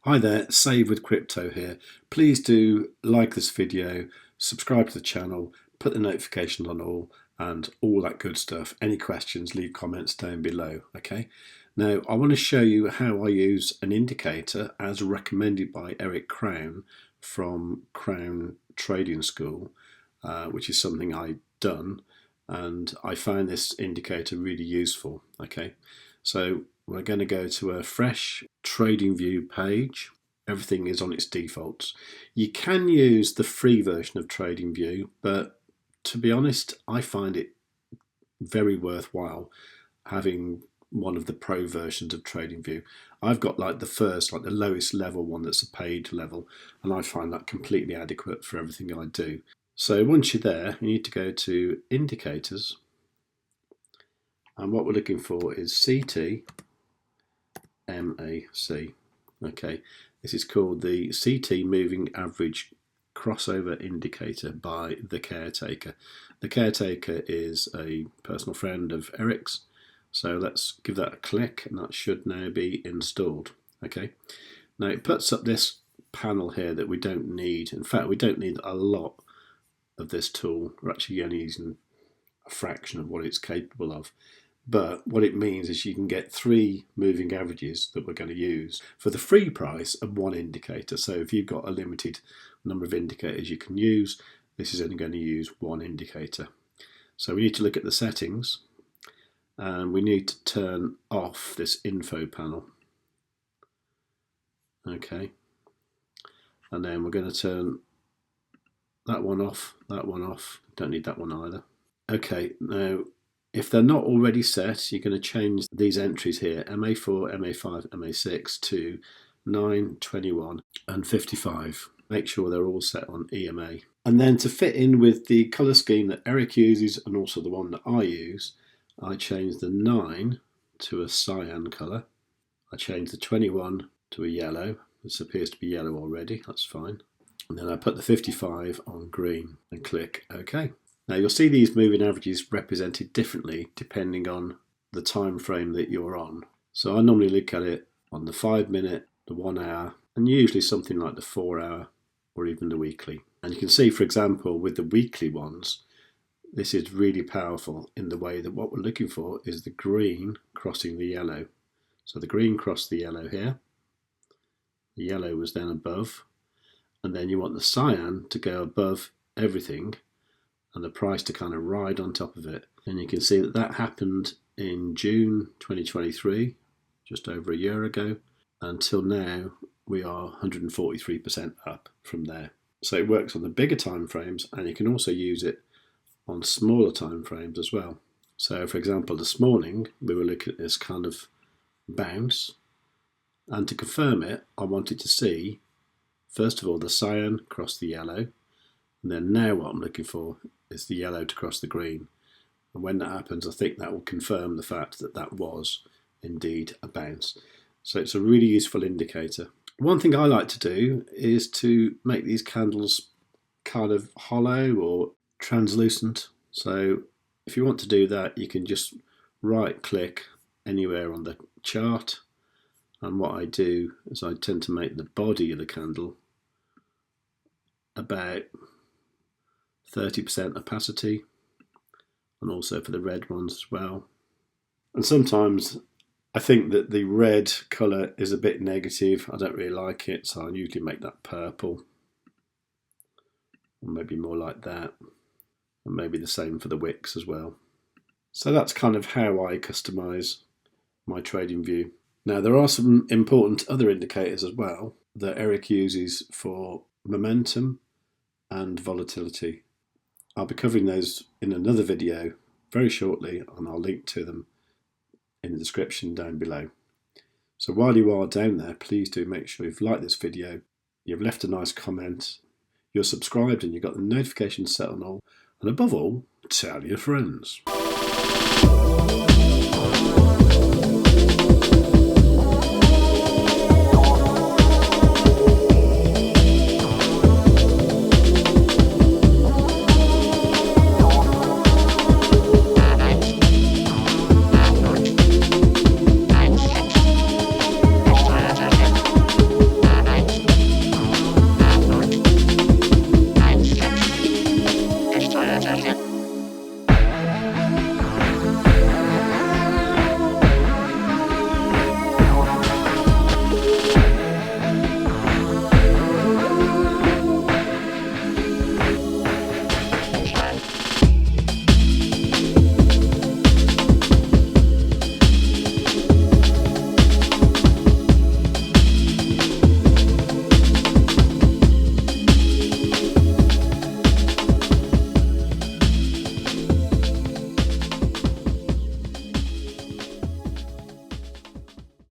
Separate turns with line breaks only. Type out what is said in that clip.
Hi there, Save with Crypto here. Please do like this video, subscribe to the channel, put the notifications on all, and all that good stuff. Any questions, leave comments down below, okay? Now, I want to show you how I use an indicator as recommended by Eric Crown from Crown Trading School, which is something I've done, and I find this indicator really useful, okay? So we're going to go to a fresh TradingView page. Everything is on its defaults. You can use the free version of TradingView, but to be honest, I find it very worthwhile having one of the pro versions of TradingView. I've got like the lowest level one that's a paid level, and I find that completely adequate for everything I do. So once you're there, you need to go to Indicators, and what we're looking for is CT MAC. Okay, this is called the CT Moving Average Crossover Indicator by The Caretaker. The Caretaker is a personal friend of Eric's, so let's give that a click, and that should now be installed. Okay, now it puts up this panel here that we don't need. In fact, we don't need a lot of this tool. We're actually only using a fraction of what it's capable of. But what it means is you can get 3 moving averages that we're going to use for the free price of 1 indicator. So if you've got a limited number of indicators you can use, this is only going to use 1 indicator. So we need to look at the settings, and we need to turn off this info panel. Okay, and then we're going to turn that one off, don't need that one either. Okay, now if they're not already set, you're going to change these entries here, MA4, MA5, MA6 to 9, 21 and 55. Make sure they're all set on EMA. And then to fit in with the colour scheme that Eric uses and also the one that I use, I change the 9 to a cyan colour. I change the 21 to a yellow. This appears to be yellow already, that's fine. And then I put the 55 on green and click OK. Now you'll see these moving averages represented differently depending on the time frame that you're on. So I normally look at it on the 5 minute, the 1 hour, and usually something like the 4 hour or even the weekly. And you can see, for example, with the weekly ones, this is really powerful in the way that what we're looking for is the green crossing the yellow. So the green crossed the yellow here, the yellow was then above, and then you want the cyan to go above everything and the price to kind of ride on top of it. And you can see that that happened in June 2023, just over a year ago. Until now, we are 143% up from there. So it works on the bigger time frames, and you can also use it on smaller time frames as well. So for example, this morning, we were looking at this kind of bounce. And to confirm it, I wanted to see, first of all, the cyan cross the yellow. And then now what I'm looking for is the yellow to cross the green. And when that happens, I think that will confirm the fact that that was indeed a bounce. So it's a really useful indicator. One thing I like to do is to make these candles kind of hollow or translucent. So if you want to do that, you can just right click anywhere on the chart. And what I do is I tend to make the body of the candle about 30% opacity, and also for the red ones as well. And sometimes I think that the red colour is a bit negative. I don't really like it, so I usually make that purple, or maybe more like that, and maybe the same for the wicks as well. So that's kind of how I customise my TradingView. Now there are some important other indicators as well that Eric uses for momentum and volatility. I'll be covering those in another video very shortly, and I'll link to them in the description down below. So while you are down there, please do make sure you've liked this video, you've left a nice comment, you're subscribed, and you've got the notifications set on all, and above all, tell your friends.